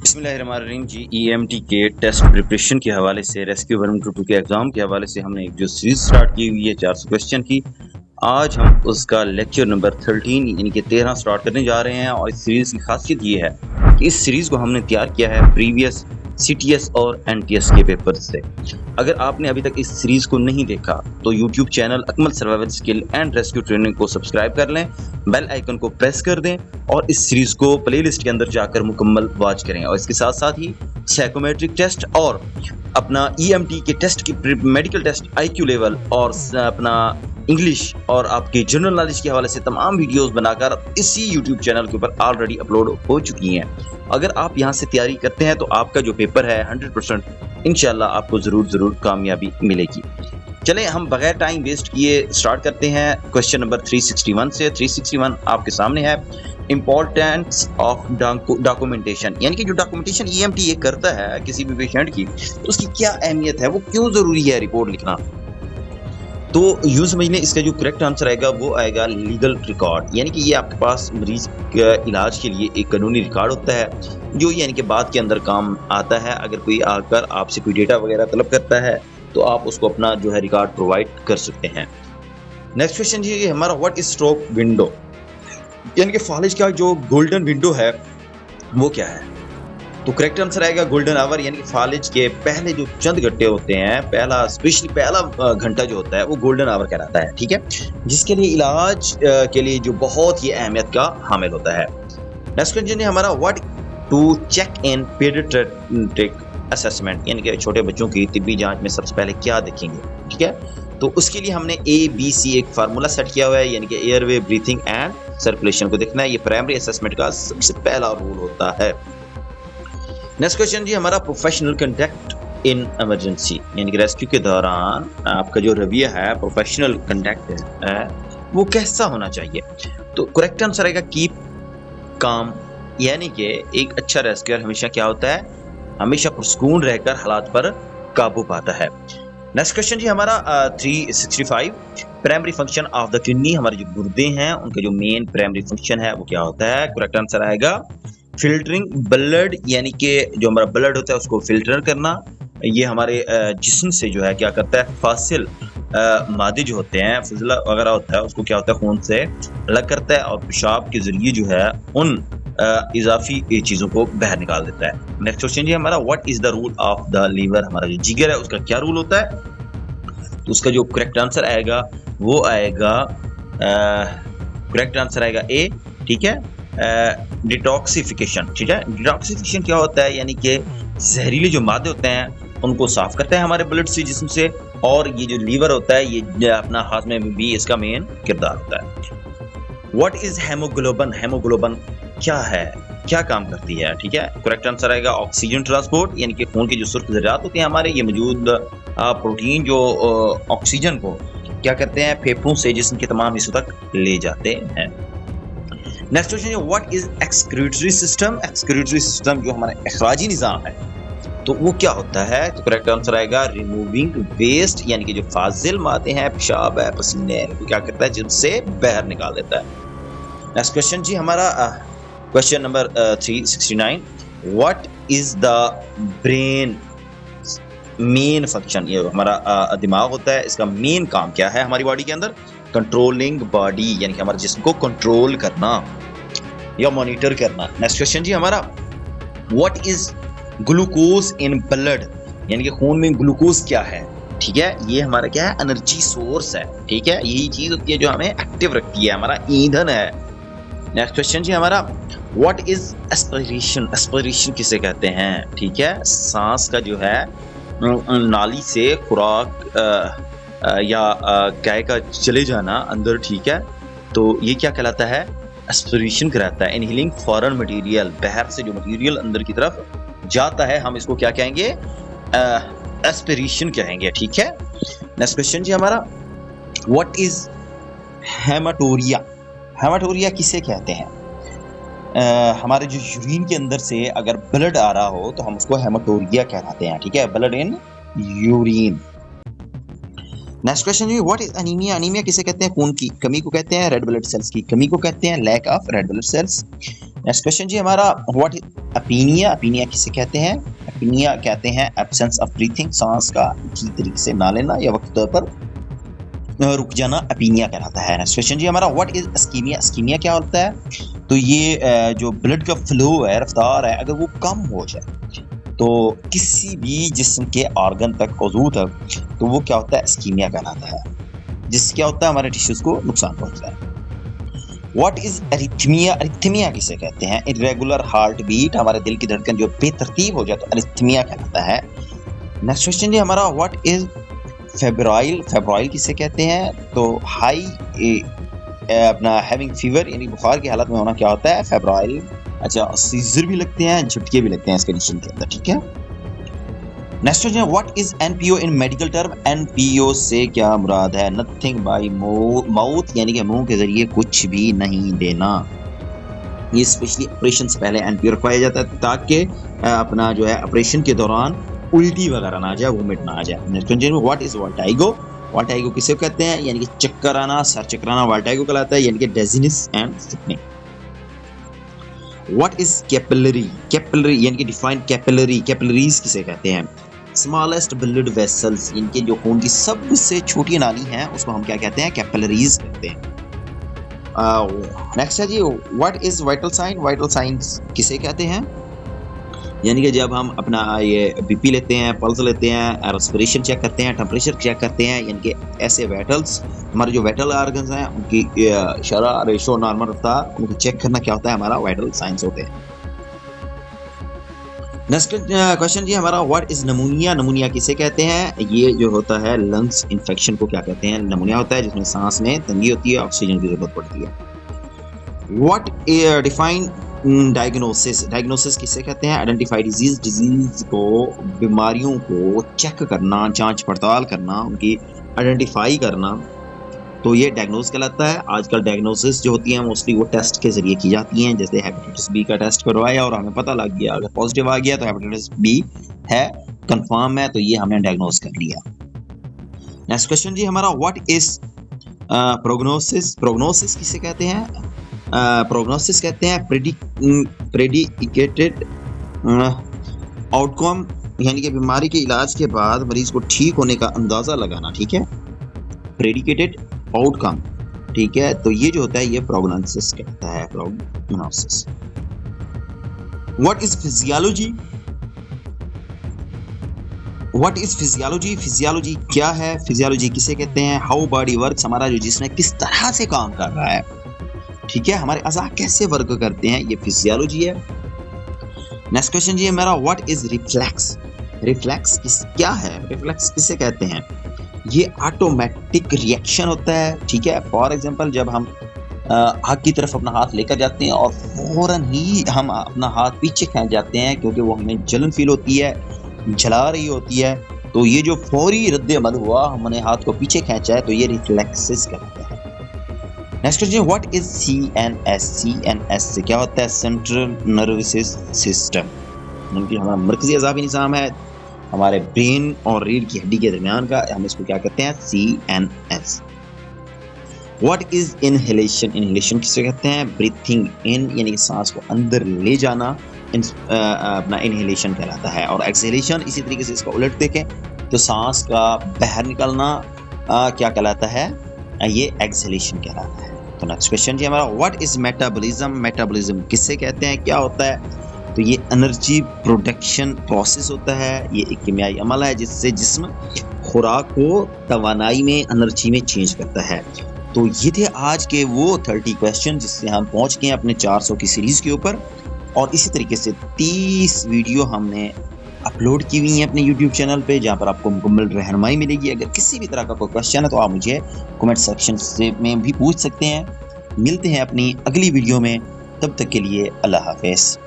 बिस्मिल्लाहिर्रहमानिर्रहीम जी। ईएमटी के test preparation के हवाले से रेस्क्यू 122 के एग्ज़ाम के हवाले से हमने एक जो सीरीज़ स्टार्ट की हुई है 400 क्वेश्चन की। आज हम उसका लेक्चर नंबर 13 यानी कि 13 स्टार्ट करने जा रहे हैं और इस सीरीज़ की खासियत ये है कि इस सीरीज़ को हमने तैयार किया है प्रीवियस सीटीएस और एनटीएस के पेपर से। अगर आपने अभी तक इस सीरीज़ को नहीं देखा तो YouTube channel Akmal survival skill and rescue training को सब्सक्राइब कर लें, बेल आइकन को प्रेस कर दें और इस सीरीज़ को प्लेलिस्ट के अंदर जाकर मुकम्मल वॉच करें। और इसके साथ साथ ही साइकोमेट्रिक टेस्ट और अपना ईएमटी के टेस्ट की मेडिकल टेस्ट, आईक्यू लेवल और अपना इंग्लिश और आपके जनरल नॉलेज के हवाले से तमाम वीडियोस बनाकर इसी यूट्यूब चैनल के ऊपर ऑलरेडी अपलोड हो चुकी हैं। अगर आप यहां से तैयारी करते हैं तो आपका जो पेपर है 100% इंशाल्लाह आपको ज़रूर कामयाबी मिलेगी। चलें हम बगैर टाइम वेस्ट किए स्टार्ट करते हैं क्वेश्चन नंबर 361 से। 361 आपके सामने है, इम्पोर्टेंस ऑफ डॉक्यूमेंटेशन, यानी कि जो डॉक्यूमेंटेशन ईएमटी ये करता है किसी भी पेशेंट की, तो उसकी क्या अहमियत है, वो क्यों ज़रूरी है रिपोर्ट लिखना। तो यूँ समझ लें इसका जो करेक्ट आंसर आएगा वो आएगा लीगल रिकॉर्ड, यानी कि ये आपके पास मरीज के इलाज के लिए एक कानूनी रिकॉर्ड होता है जो यानी कि बाद के अंदर काम आता है। अगर कोई आकर आपसे कोई डेटा वगैरह तलब करता है तो आप उसको अपना जो है रिकॉर्ड प्रोवाइड कर सकते हैं। नेक्स्ट क्वेश्चन जी ये हमारा, व्हाट इज स्ट्रोक विंडो, यानी कि फालिज का जो गोल्डन विंडो है वो क्या है। तो करेक्ट आंसर आएगा गोल्डन आवर, यानी कि फालिज के पहले जो चंद घंटे होते हैं, पहला घंटा जो होता है वो गोल्डन आवर कहलाता है, ठीक है, जिसके लिए इलाज के लिए जो बहुत ही अहमियत का हामिल होता है। नेक्स्ट क्वेश्चन है हमारा, what to check in paediatric assessment, यानी कि छोटे बच्चों की तिब्बी जांच में सबसे पहले क्या देखेंगे, ठीक है। तो उसके लिए हमने ABC एक फार्मूला सेट किया हुआ है, यानी कि एयरवे, ब्रीथिंग एंड सर्कुलेशन को देखना है। ये प्राइमरी असेसमेंट का सबसे पहला रूल होता है। नेक्स्ट क्वेश्चन जी हमारा, प्रोफेशनल कंडक्ट इन इमरजेंसी, यानी कि रेस्क्यू के दौरान आपका जो रवैया है, प्रोफेशनल कंडक्ट है वो कैसा होना चाहिए। तो करेक्ट आंसर आएगा कीप काम, यानी कि एक अच्छा रेस्क्यूअर हमेशा क्या होता है, हमेशा पुरसुकून रहकर हालात पर काबू पाता है। नेक्स्ट क्वेश्चन जी हमारा 365, primary function of the kidney, हमारे जो गुर्दे हैं उनका जो मेन प्राइमरी फंक्शन है वो क्या होता है। करेक्ट आंसर आएगा फिल्टरिंग ब्लड, यानी कि जो हमारा ब्लड होता है उसको फिल्टर करना। ये हमारे जिस्म से जो है क्या करता है, फासिल मादे जो होते हैं, फजला वगैरह होता है, उसको क्या होता है खून से अलग करता है और पेशाब के जरिए जो है उन इजाफी चीज़ों को बाहर निकाल देता है। नेक्स्ट क्वेश्चन जी हमारा, what is the rule of the liver, हमारा जो जिगर है उसका क्या रूल होता है। तो उसका जो करेक्ट आंसर आएगा वो आएगा, करेक्ट आंसर आएगा ए, ठीक है, डिटॉक्सिफिकेशन, ठीक है। डिटॉक्सिफिकेशन क्या होता है, यानी कि जहरीले जो मादे होते हैं उनको साफ करता है हमारे ब्लड से, जिस्म से, और ये जो लीवर होता है ये अपना हाजमे में भी इसका मेन किरदार होता है। व्हाट इज हेमोग्लोबिन, हेमोग्लोबिन क्या है, क्या काम करती है, ठीक है। करेक्ट आंसर आएगा ऑक्सीजन ट्रांसपोर्ट, यानी कि खून के जो सुर्ख ज़रात होते हैं हमारे, ये मौजूद प्रोटीन जो ऑक्सीजन को क्या करते हैं, फेफड़ों से जिस्म के तमाम हिस्सों तक ले जाते हैं। नेक्स्ट क्वेश्चन है, what is excretory system, excretory system जो हमारा अखराजी निज़ाम है तो वो क्या होता है। तो करेक्ट आंसर आएगा रिमूविंग वेस्ट, यानी कि जो फाजिल मादे हैं, पेशाब है, पसीने हैं, वो क्या करता है, जिनसे बाहर निकाल देता है। नेक्स्ट क्वेश्चन जी हमारा question number 369, what is the brain main function, ये हमारा दिमाग होता है, इसका मेन काम क्या है हमारी बॉडी के अंदर, कंट्रोलिंग बॉडी, यानी कि हमारे जिस्म को कंट्रोल करना या मॉनिटर करना। नेक्स्ट क्वेश्चन जी हमारा, what is glucose in blood, यानी कि खून में ग्लूकोज क्या है, ठीक है, ये हमारा क्या है, एनर्जी सोर्स है, ठीक है, यही चीज होती है जो हमें एक्टिव रखती है, हमारा ईंधन है। नेक्स्ट क्वेश्चन जी हमारा, व्हाट इज एस्पिरेशन, एस्पिरेशन किसे कहते हैं, ठीक है, सांस का जो है नाली से खुराक या गाय का चले जाना अंदर, ठीक है, तो ये क्या कहलाता है, एस्पिरेशन कहलाता है। इनहेलिंग फॉरेन मटेरियल, बाहर से जो मटेरियल अंदर की तरफ जाता है हम इसको क्या कहेंगे, एस्पिरेशन कहेंगे, ठीक है। नेक्स्ट क्वेश्चन जी हमारा, व्हाट इज हेमाटोरिया, हेमाटोरिया किसे कहते हैं। हमारे जो यूरिन के अंदर से अगर ब्लड आ रहा हो तो हम उसको हेमाटोरिया कहलाते हैं, ठीक है, blood in urine. Next question जी, व्हाट इज एनीमिया, एनीमिया किसे कहते हैं, खून की कमी को कहते हैं, रेड ब्लड सेल्स की कमी को कहते हैं, lack of red blood cells. Next question जी हमारा, व्हाट अपीनिया, अपीनिया किसे कहते हैं? अपीनिया कहते हैं एब्सेंस ऑफ ब्रीथिंग, सांस का ठीक तरीके से ना लेना या वक्त तौर पर रुक जाना अपीनिया कहलाता है। नेक्स्ट क्वेश्चन जी हमारा, व्हाट इज इस्कीमिया, इस्कीमिया क्या होता है? तो ये जो ब्लड का फ्लो है, रफ्तार है, अगर वो कम हो जाए तो किसी भी जिस्म के ऑर्गन तक, उज़ू तक, तो वो क्या होता है? इस्कीमिया कहलाता है, जिससे क्या होता है? हमारे टिश्यूज को नुकसान पहुंचता है। व्हाट इज अरिथमिया, अरिथमिया किसे कहते हैं? इरेगुलर हार्ट बीट, हमारे दिल की धड़कन जो बेतरतीब हो जाए तो अरिथमिया कहलाता है। नेक्स्ट क्वेश्चन जी हमारा, व्हाट इज फेब्राइल, फेब्राइल किसे कहते हैं? तो हाई अपना हैविंग फीवर यानी बुखार की हालत में होना क्या होता है? फेब्राइल। अच्छा, सीजर भी लगते हैं, झटके भी लगते हैं इस कंडीशन के अंदर, ठीक है। Next question, what is NPO in medical term? NPO से क्या मुराद है? नथिंग बाय माउथ, यानी कि मुंह के जरिए कुछ भी नहीं देना। ये स्पेशली ऑपरेशन से पहले एनपीओ रखवाया जाता है ताकि अपना जो है ऑपरेशन के दौरान उल्टी वगैरह ना आ जाए, वोमिट ना आ जाए। Next question, what is vertigo, vertigo किसे कहते हैं? यानी कि चक्कर आना, सर चकराना वर्टाइगो कहलाता है, यानी कि dizziness and sickening. What is capillary, capillary यानी कि डिफाइन कैपिलरी, कैपिलरीज किसे कहते हैं? स्मॉलेस्ट ब्लड वेसल्स, इनके जो खून की सबसे छोटी नाली है उसको हम क्या कहते हैं? कैपिलरीज कहते हैं। नेक्स्ट है जी, what is vital sign, vital signs किसे कहते हैं? यानी कि जब हम अपना ये बीपी लेते हैं, पल्स लेते हैं, रेस्पिरेशन चेक करते हैं, टेम्परेचर चेक करते हैं, यानी कि ऐसे वाइटल्स, हमारे जो वाइटल ऑर्गन्स हैं उनकी शरह, रेशो, नॉर्मल रफ्तार, उनको चेक करना क्या होता है? हमारा वाइटल साइंस होते हैं। नेक्स्ट क्वेश्चन जी हमारा, व्हाट इज नमूनिया, नमूनिया किसे कहते हैं? ये जो होता है लंग्स इन्फेक्शन को क्या कहते हैं? नमूनिया होता है जिसमें सांस में तंगी होती है, ऑक्सीजन की जरूरत पड़ती है। व्हाट डिफाइन डायग्नोसिस, डायग्नोसिस किसे कहते हैं? आइडेंटिफाई डिजीज, डिजीज को, बीमारियों को चेक करना, जांच पड़ताल करना, उनकी आइडेंटिफाई करना, तो ये डायग्नोस कहलाता है। आजकल डायग्नोसिस जो होती है मोस्टली वो टेस्ट के जरिए की जाती हैं, जैसे हेपेटाइटिस बी का टेस्ट करवाया और हमें पता लग गया, अगर पॉजिटिव आ गया तो हेपेटाइटिस बी है, कंफर्म है, तो ये हमने डायग्नोस कर लिया। नेक्स्ट क्वेश्चन जी हमारा, व्हाट इज प्रोग्नोसिस, प्रोग्नोसिस किसे कहते हैं? प्रोग्नोसिस कहते हैं प्रेडिकेटेड आउटकम, यानी कि बीमारी के इलाज के बाद मरीज को ठीक होने का अंदाजा लगाना, ठीक है, प्रेडिकेटेड आउटकम, ठीक है। तो ये जो होता है ये प्रोग्नोसिस कहता है, prognosis. What is physiology, what is physiology, physiology क्या है? फिजियोलॉजी किसे कहते हैं? हाउ बॉडी वर्क्स, हमारा जो जिस्म है किस तरह से काम कर रहा है, ठीक है, हमारे अज़ा कैसे वर्क करते हैं, ये फिजियोलॉजी है। नेक्स्ट क्वेश्चन जी हमारा, व्हाट इज रिफ्लेक्स, रिफ्लेक्स क्या है? रिफ्लेक्स किसे कहते हैं? ये ऑटोमेटिक रिएक्शन होता है, ठीक है। फॉर एग्जांपल जब हम आग की तरफ अपना हाथ लेकर जाते हैं और फौरन ही हम अपना हाथ पीछे खींच जाते हैं क्योंकि वो हमें जलन फील होती है, जला रही होती है, तो ये जो फौरी रद्द अमल हुआ, हमने हाथ को पीछे खींचा है, तो ये रिफ्लेक्सेस कहलाता है। Next question, what is CNS, CNS से क्या होता है? सेंट्रल नर्वस सिस्टम, यानी हमारा मरकजी अज़ाबी निज़ाम है, हमारे ब्रेन और रीढ़ की हड्डी के दरमियान का, हम इसको क्या कहते हैं? CNS. What is inhalation, inhalation किसे कहते हैं? ब्रीथिंग इन, यानी कि सांस को अंदर ले जाना, अपना इनहेलेशन कहलाता है। और एक्सहेलेशन इसी तरीके से इसका उलट देखें तो सांस का बाहर निकलना क्या कहलाता है? ये एक्सहेलेशन कहलाता है। तो नेक्स्ट क्वेश्चन जी हमारा, व्हाट इज मेटाबॉलिज्म, मेटाबॉलिज्म किसे कहते हैं? क्या होता है? तो ये एनर्जी प्रोडक्शन प्रोसेस होता है, ये एक कीमियाई अमल है जिससे जिस्म खुराक को तवानाई में, एनर्जी में चेंज करता है। तो ये थे आज के वो 30 क्वेश्चन जिससे हम पहुंच गए अपने 400 की सीरीज के ऊपर, और इसी तरीके से 30 वीडियो हमने अपलोड की हुई है अपने YouTube चैनल पे, जहाँ पर आपको मुकम्मल रहनुमाई मिलेगी। अगर किसी भी तरह का कोई क्वेश्चन है तो आप मुझे कमेंट सेक्शन से में भी पूछ सकते हैं। मिलते हैं अपनी अगली वीडियो में, तब तक के लिए अल्लाह हाफिज़।